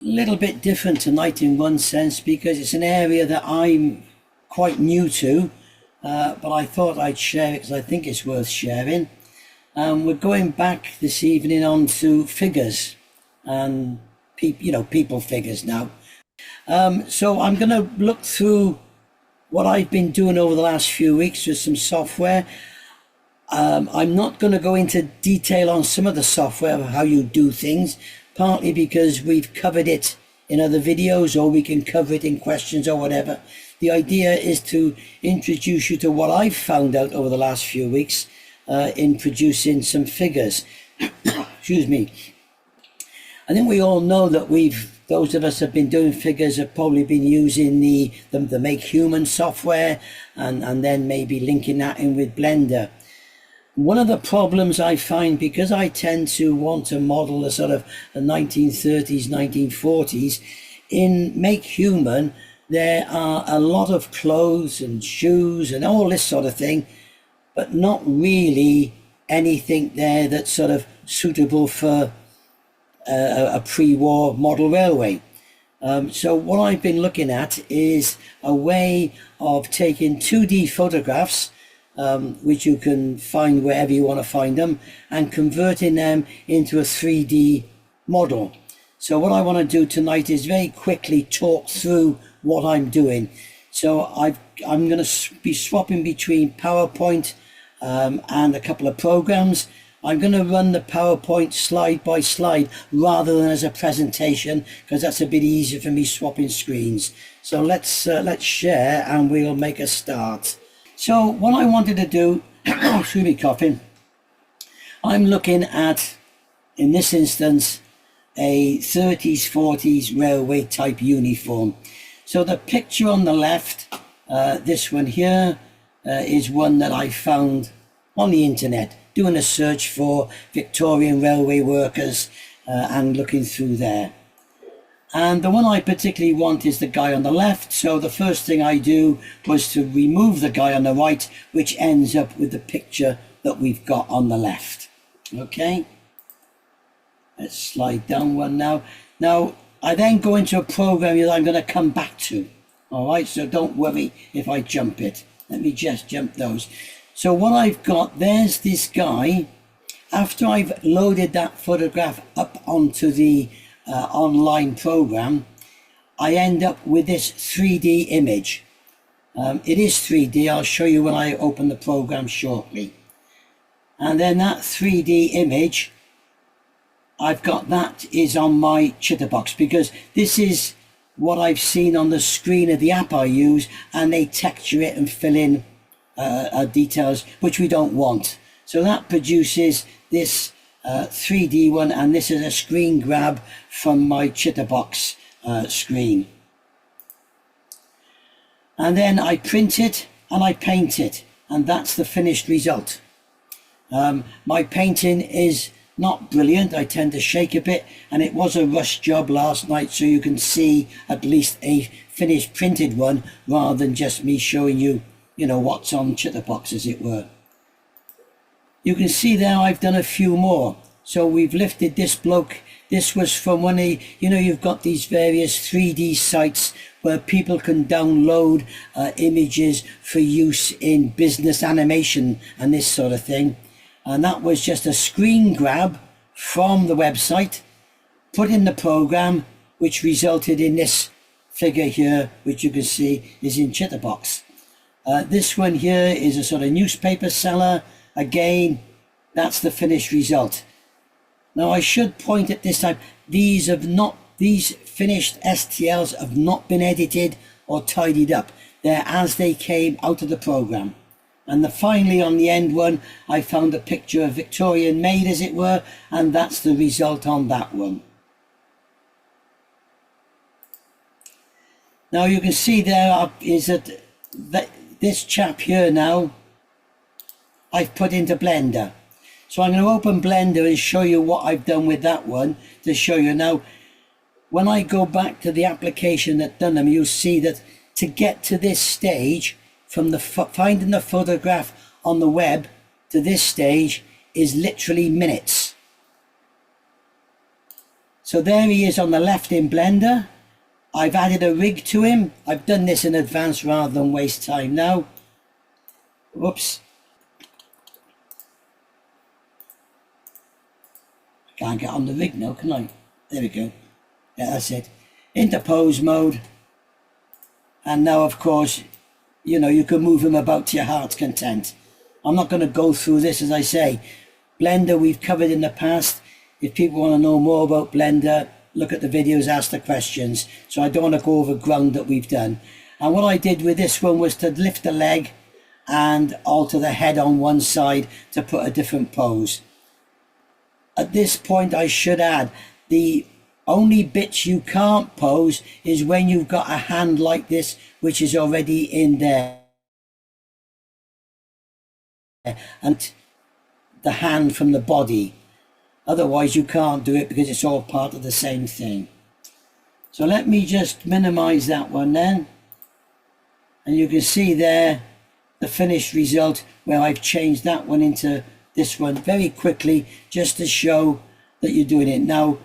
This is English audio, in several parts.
little bit different tonight in one sense because it's an area that I'm quite new to, but I thought I'd share it because I think it's worth sharing. We're going back this evening on to figures and people figures now. So I'm going to look through what I've been doing over the last few weeks with some software. I'm not going to go into detail on some of the software of how you do things, partly because we've covered it in other videos, or we can cover it in questions or whatever. The idea is to introduce you to what I've found out over the last few weeks in producing some figures. Excuse me. I think we all know that those of us have been doing figures have probably been using the Make Human software and then maybe linking that in with Blender. One of the problems I find, because I tend to want to model the sort of the 1930s, 1940s, in Make Human, there are a lot of clothes and shoes and all this sort of thing, but not really anything there that's sort of suitable for a pre-war model railway. So what I've been looking at is a way of taking 2D photographs, which you can find wherever you want to find them, and converting them into a 3D model. So what I want to do tonight is very quickly talk through what I'm doing. So I'm going to be swapping between PowerPoint and a couple of programs. I'm going to run the PowerPoint slide by slide rather than as a presentation, because that's a bit easier for me swapping screens. So let's share and we'll make a start. So what I wanted to do, excuse me, coughing, I'm looking at, in this instance, a 30s, 40s railway type uniform. So the picture on the left, this one here, is one that I found on the internet, doing a search for Victorian railway workers and looking through there. And the one I particularly want is the guy on the left. So the first thing I do was to remove the guy on the right, which ends up with the picture that we've got on the left. Okay. Let's slide down one now. Now, I then go into a program that I'm going to come back to. All right. So don't worry if I jump it. Let me just jump those. So what I've got, there's this guy. After I've loaded that photograph up onto the online program, I end up with this 3D image. It is 3D. I'll show you when I open the program shortly. And then that 3D image, I've got that is on my Chitterbox, because this is what I've seen on the screen of the app I use, and they texture it and fill in details which we don't want. So that produces this 3D one, and this is a screen grab from my Chitterbox screen. And then I print it and I paint it, and that's the finished result. My painting is not brilliant. I tend to shake a bit, and it was a rush job last night, so you can see at least a finished printed one rather than just me showing you, what's on Chitterbox, as it were. You can see there I've done a few more. So we've lifted this bloke. This was from one of, you've got these various 3D sites where people can download images for use in business animation and this sort of thing. And that was just a screen grab from the website, put in the program, which resulted in this figure here, which you can see is in Chitterbox. This one here is a sort of newspaper seller. Again, that's the finished result. Now I should point at this time, these finished STLs have not been edited or tidied up. They're as they came out of the program. And finally on the end one, I found a picture of Victorian maid, as it were, and that's the result on that one. Now you can see there is that this chap here now, I've put into Blender. So I'm going to open Blender and show you what I've done with that one to show you. Now, when I go back to the application that done them, you'll see that to get to this stage, from the finding the photograph on the web to this stage is literally minutes. So there he is on the left in Blender. I've added a rig to him. I've done this in advance rather than waste time now. Whoops. I can't get on the rig now, can I? There we go. Yeah, that's it. Into pose mode. And now, of course, you know, you can move him about to your heart's content. I'm not going to go through this, as I say. Blender we've covered in the past. If people want to know more about Blender, look at the videos, ask the questions. So I don't want to go over ground that we've done. And what I did with this one was to lift the leg and alter the head on one side to put a different pose. At this point, I should add, the only bits you can't pose is when you've got a hand like this, which is already in there. And the hand from the body. Otherwise, you can't do it because it's all part of the same thing. So let me just minimize that one then. And you can see there the finished result where I've changed that one into this one very quickly just to show that you're doing it. Now,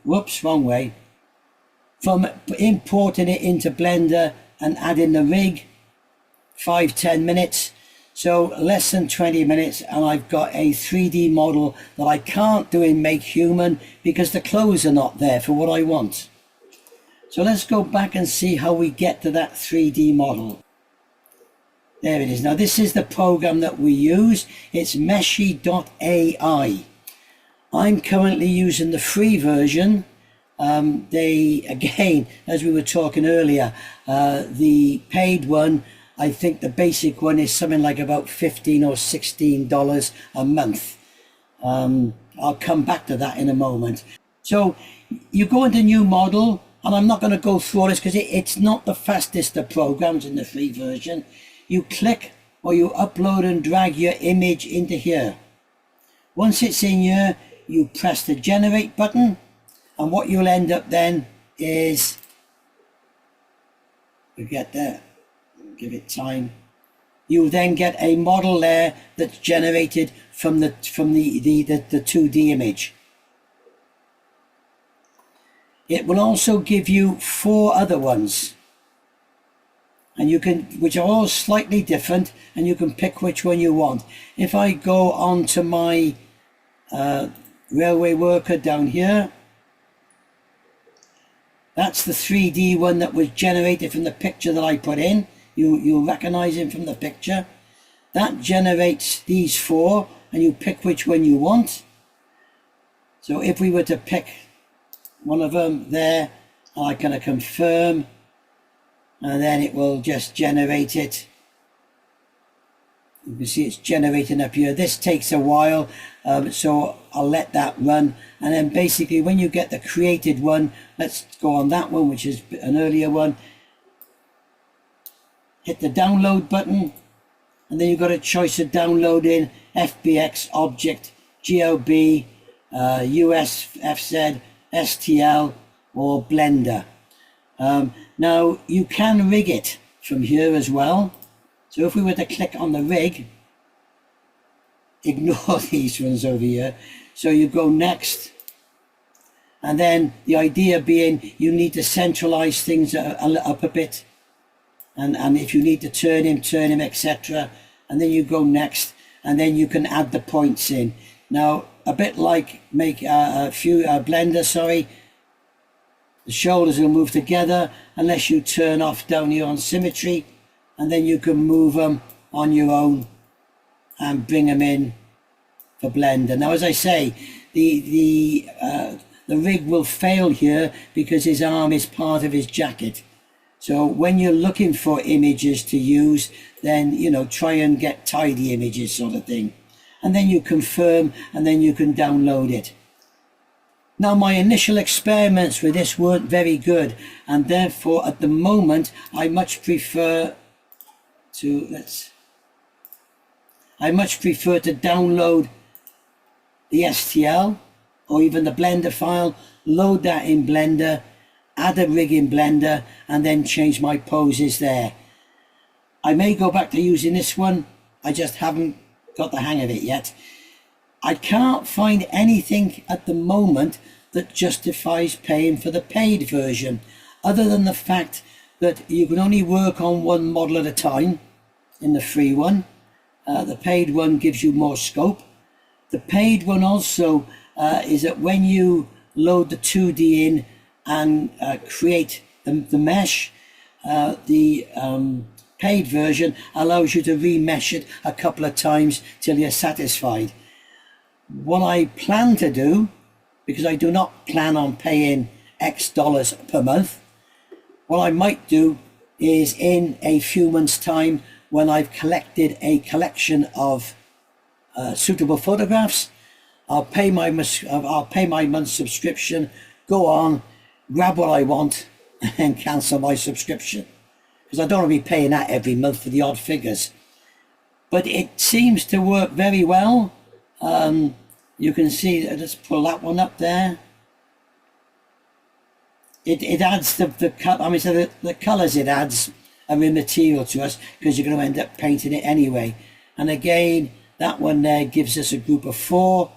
whoops, wrong way. From importing it into Blender and adding the rig, 5-10 minutes. So less than 20 minutes, and I've got a 3D model that I can't do in Make Human because the clothes are not there for what I want. So let's go back and see how we get to that 3D model. There it is. Now this is the program that we use. It's Meshy.ai. I'm currently using the free version. They, again, as we were talking earlier, the paid one, I think the basic one is something like about $15 or $16 a month. I'll come back to that in a moment. So you go into new model, and I'm not going to go through all this because it's not the fastest of programs in the free version. You click or you upload and drag your image into here. Once it's in here, you press the generate button, and what you'll end up then is, we get there. Give it time. You then get a model there that's generated from the 2D image. It will also give you 4 other ones, and you can, which are all slightly different, and you can pick which one you want. If I go on to my railway worker down here, that's the 3D one that was generated from the picture that I put in. You'll recognize him from the picture. That generates these 4, and you pick which one you want. So if we were to pick one of them there, I'm going to confirm, and then it will just generate it. You can see it's generating up here. This takes a while, so I'll let that run. And then basically when you get the created one, let's go on that one, which is an earlier one. Hit the download button, and then you've got a choice of downloading FBX, Object, GLB, USFZ, STL, or Blender. Now you can rig it from here as well. So if we were to click on the rig, ignore these ones over here. So you go next, and then the idea being you need to centralize things up a bit. And if you need to turn him, etc. And then you go next, and then you can add the points in. Now, a bit like Blender, sorry, the shoulders will move together unless you turn off down here on symmetry, and then you can move them on your own and bring them in for Blender. Now, as I say, the rig will fail here because his arm is part of his jacket. So when you're looking for images to use, then, you know, try and get tidy images sort of thing. And then you confirm, and then you can download it. Now, my initial experiments with this weren't very good, and therefore at the moment I much prefer to download the STL or even the Blender file, load that in Blender, add a rig in Blender, and then change my poses there. I may go back to using this one. I just haven't got the hang of it yet. I can't find anything at the moment that justifies paying for the paid version, other than the fact that you can only work on one model at a time in the free one. The paid one gives you more scope. The paid one also is that when you load the 2D in and create the mesh, the paid version allows you to remesh it a couple of times till you're satisfied. What I plan to do, because I do not plan on paying X dollars per month, what I might do is in a few months' time, when I've collected a collection of suitable photographs, I'll pay my month's subscription, go on, grab what I want, and cancel my subscription, because I don't want to be paying that every month for the odd figures. But it seems to work very well. You can see, let's pull that one up there. It adds the colours it adds are immaterial to us, because you're going to end up painting it anyway. And again, that one there gives us a group of 4,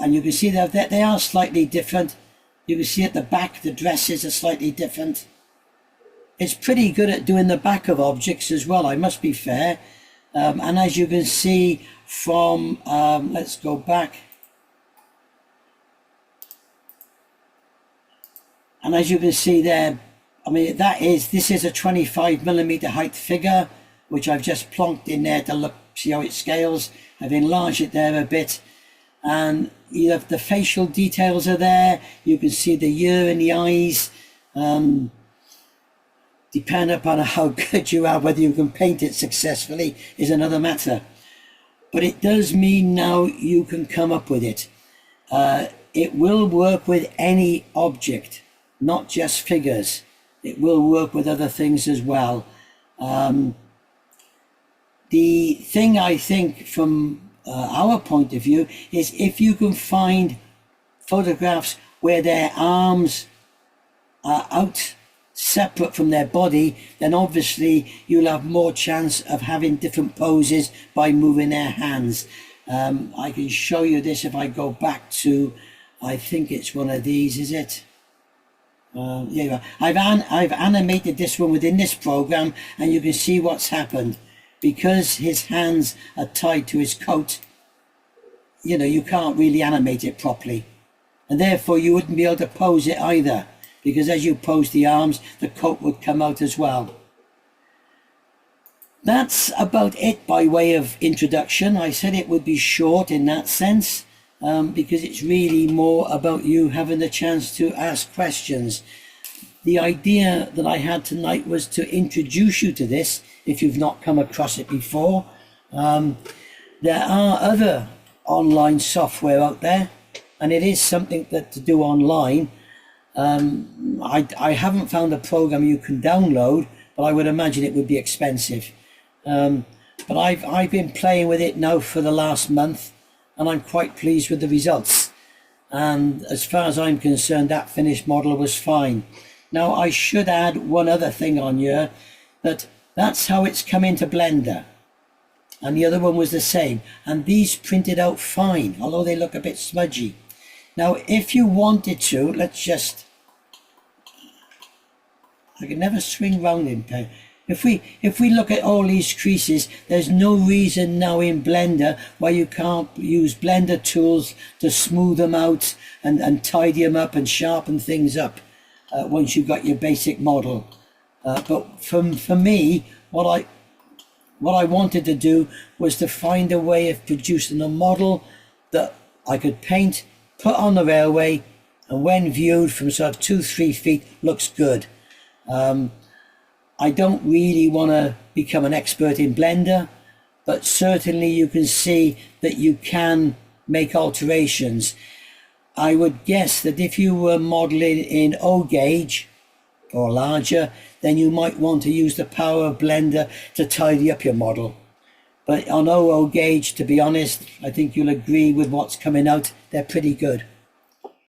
and you can see that they are slightly different. You can see at the back the dresses are slightly different. It's pretty good at doing the back of objects as well, I must be fair. And as you can see from, let's go back. And as you can see there, I mean, this is a 25mm height figure, which I've just plonked in there to look, see how it scales. I've enlarged it there a bit. And you have the facial details are there. You can see the ear in the eyes. Depending upon how good you are, whether you can paint it successfully is another matter. But it does mean now you can come up with it. It will work with any object, not just figures. It will work with other things as well. The thing I think from our point of view is if you can find photographs where their arms are out separate from their body, then obviously you'll have more chance of having different poses by moving their hands. I can show you this if I go back to, I think it's one of these, is it? Yeah, I've animated this one within this program, and you can see what's happened. Because his hands are tied to his coat, you know, you can't really animate it properly. And therefore you wouldn't be able to pose it either, because as you pose the arms, the coat would come out as well. That's about it by way of introduction. I said it would be short in that sense, because it's really more about you having the chance to ask questions. The idea that I had tonight was to introduce you to this, if you've not come across it before. There are other online software out there, and it is something that to do online. I haven't found a program you can download, but I would imagine it would be expensive. But I've been playing with it now for the last month, and I'm quite pleased with the results. And as far as I'm concerned, that finished model was fine. Now I should add one other thing on here, that's how it's come into Blender. And the other one was the same. And these printed out fine, although they look a bit smudgy. Now, if you wanted to, I can never swing round in pen. If we look at all these creases, there's no reason now in Blender why you can't use Blender tools to smooth them out and tidy them up and sharpen things up once you've got your basic model. But for me, what I wanted to do was to find a way of producing a model that I could paint, put on the railway, and when viewed from sort of 2-3 feet, looks good. I don't really want to become an expert in Blender, but certainly you can see that you can make alterations. I would guess that if you were modeling in O gauge or larger, then you might want to use the power of Blender to tidy up your model. But on OO gauge, to be honest, I think you'll agree with what's coming out. They're pretty good.